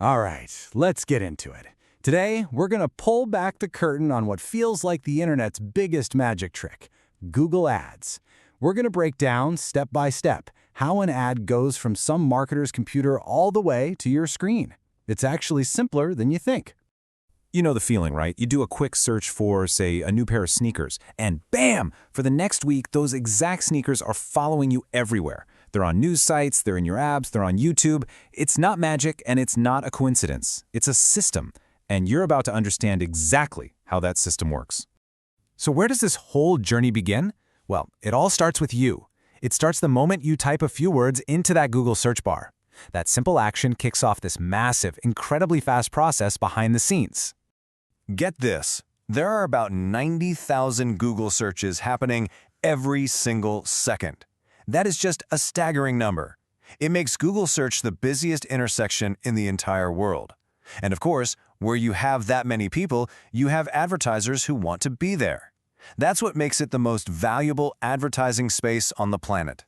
All right, let's get into it. Today, we're going to pull back the curtain on what feels like the internet's biggest magic trick, Google Ads. We're going to break down, step by step, how an ad goes from some marketer's computer all the way to your screen. It's actually simpler than you think. You know the feeling, right? You do a quick search for, say, a new pair of sneakers, and bam! For the next week, those exact sneakers are following you everywhere. They're on news sites, they're in your apps, they're on YouTube. It's not magic, and it's not a coincidence. It's a system, and you're about to understand exactly how that system works. So where does this whole journey begin? Well, it all starts with you. It starts the moment you type a few words into that Google search bar. That simple action kicks off this massive, incredibly fast process behind the scenes. Get this, there are about 90,000 Google searches happening every single second. That is just a staggering number. It makes Google search the busiest intersection in the entire world. And of course, where you have that many people, you have advertisers who want to be there. That's what makes it the most valuable advertising space on the planet.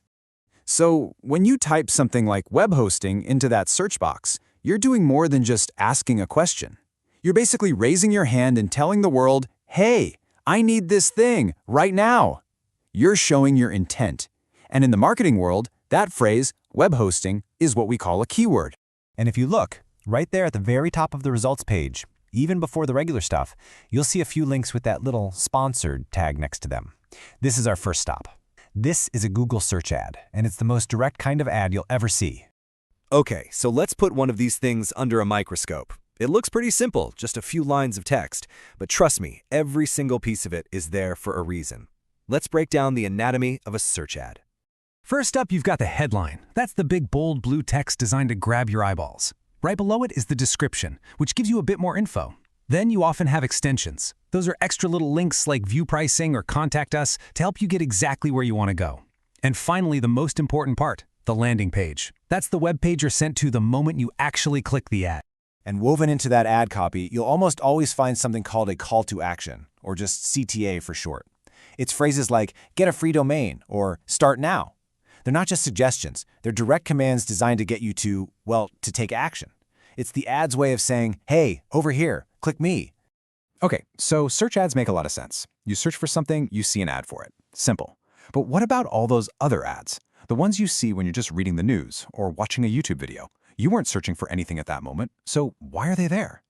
So when you type something like web hosting into that search box, you're doing more than just asking a question. You're basically raising your hand and telling the world, hey, I need this thing right now. You're showing your intent. And in the marketing world, that phrase, web hosting, is what we call a keyword. And if you look, right there at the very top of the results page, even before the regular stuff, you'll see a few links with that little sponsored tag next to them. This is our first stop. This is a Google search ad, and it's the most direct kind of ad you'll ever see. Okay, so let's put one of these things under a microscope. It looks pretty simple, just a few lines of text, but trust me, every single piece of it is there for a reason. Let's break down the anatomy of a search ad. First up, you've got the headline. That's the big, bold blue text designed to grab your eyeballs. Right below it is the description, which gives you a bit more info. Then you often have extensions. Those are extra little links like view pricing or contact us to help you get exactly where you want to go. And finally, the most important part, the landing page. That's the web page you're sent to the moment you actually click the ad. And woven into that ad copy, you'll almost always find something called a call to action, or just CTA for short. It's phrases like, get a free domain, or start now. They're not just suggestions, they're direct commands designed to get you to, well, to take action. It's the ad's way of saying, hey, over here, click me. Okay, so search ads make a lot of sense. You search for something, you see an ad for it. Simple. But what about all those other ads? The ones you see when you're just reading the news or watching a YouTube video. You weren't searching for anything at that moment, so why are they there?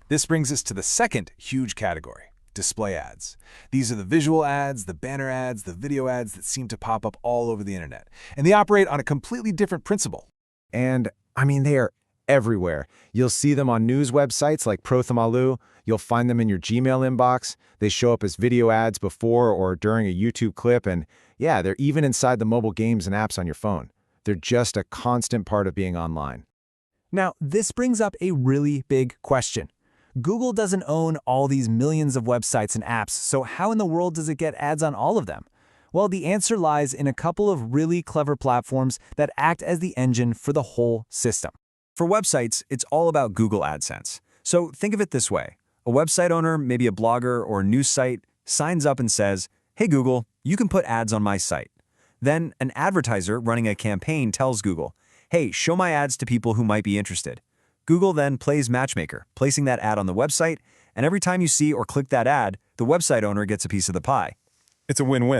This brings us to the second huge category, display ads. These are the visual ads, the banner ads, the video ads that seem to pop up all over the internet. And they operate on a completely different principle. And, they are everywhere. You'll see them on news websites like Prothamalu. You'll find them in your Gmail inbox. They show up as video ads before or during a YouTube clip. And yeah, they're even inside the mobile games and apps on your phone. They're just a constant part of being online. Now, this brings up a really big question. Google doesn't own all these millions of websites and apps, so how in the world does it get ads on all of them? Well, the answer lies in a couple of really clever platforms that act as the engine for the whole system. For websites, it's all about Google AdSense. So think of it this way. A website owner, maybe a blogger or a news site, signs up and says, hey Google, you can put ads on my site. Then an advertiser running a campaign tells Google, hey, show my ads to people who might be interested. Google then plays matchmaker, placing that ad on the website, and every time you see or click that ad, the website owner gets a piece of the pie. It's a win-win.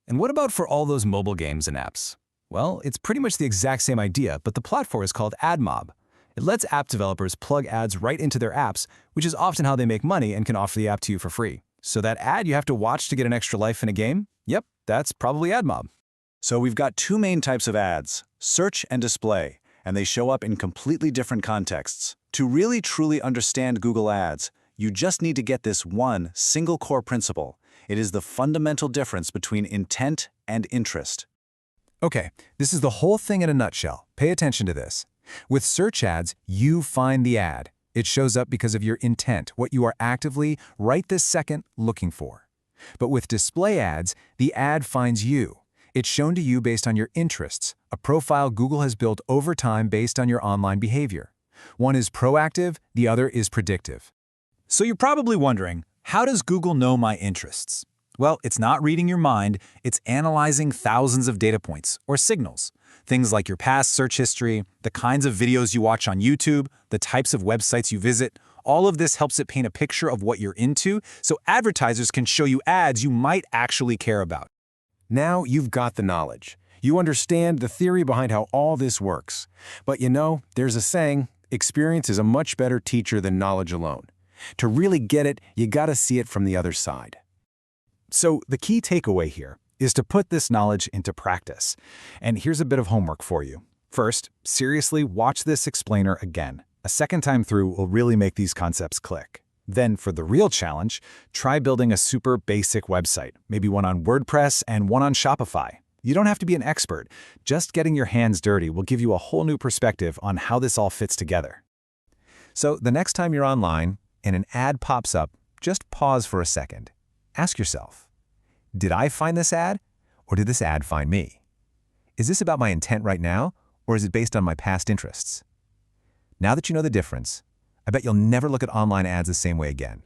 And what about for all those mobile games and apps? Well, it's pretty much the exact same idea, but the platform is called AdMob. It lets app developers plug ads right into their apps, which is often how they make money and can offer the app to you for free. So that ad you have to watch to get an extra life in a game? Yep, that's probably AdMob. So we've got two main types of ads, search and display, and they show up in completely different contexts. To really truly understand Google Ads, you just need to get this one single core principle. It is the fundamental difference between intent and interest. Okay, this is the whole thing in a nutshell. Pay attention to this. With search ads, you find the ad. It shows up because of your intent, what you are actively, right this second, looking for. But with display ads, the ad finds you. It's shown to you based on your interests, a profile Google has built over time based on your online behavior. One is proactive, the other is predictive. So you're probably wondering, how does Google know my interests? Well, it's not reading your mind, it's analyzing thousands of data points, or signals. Things like your past search history, the kinds of videos you watch on YouTube, the types of websites you visit. All of this helps it paint a picture of what you're into, so advertisers can show you ads you might actually care about. Now you've got the knowledge. You understand the theory behind how all this works. But you know, there's a saying, experience is a much better teacher than knowledge alone. To really get it, you gotta see it from the other side. So the key takeaway here is to put this knowledge into practice. And here's a bit of homework for you. First, seriously watch this explainer again. A second time through will really make these concepts click. Then for the real challenge, try building a super basic website, maybe one on WordPress and one on Shopify. You don't have to be an expert. Just getting your hands dirty will give you a whole new perspective on how this all fits together. So the next time you're online and an ad pops up, just pause for a second. Ask yourself, did I find this ad, or did this ad find me? Is this about my intent right now, or is it based on my past interests? Now that you know the difference, I bet you'll never look at online ads the same way again.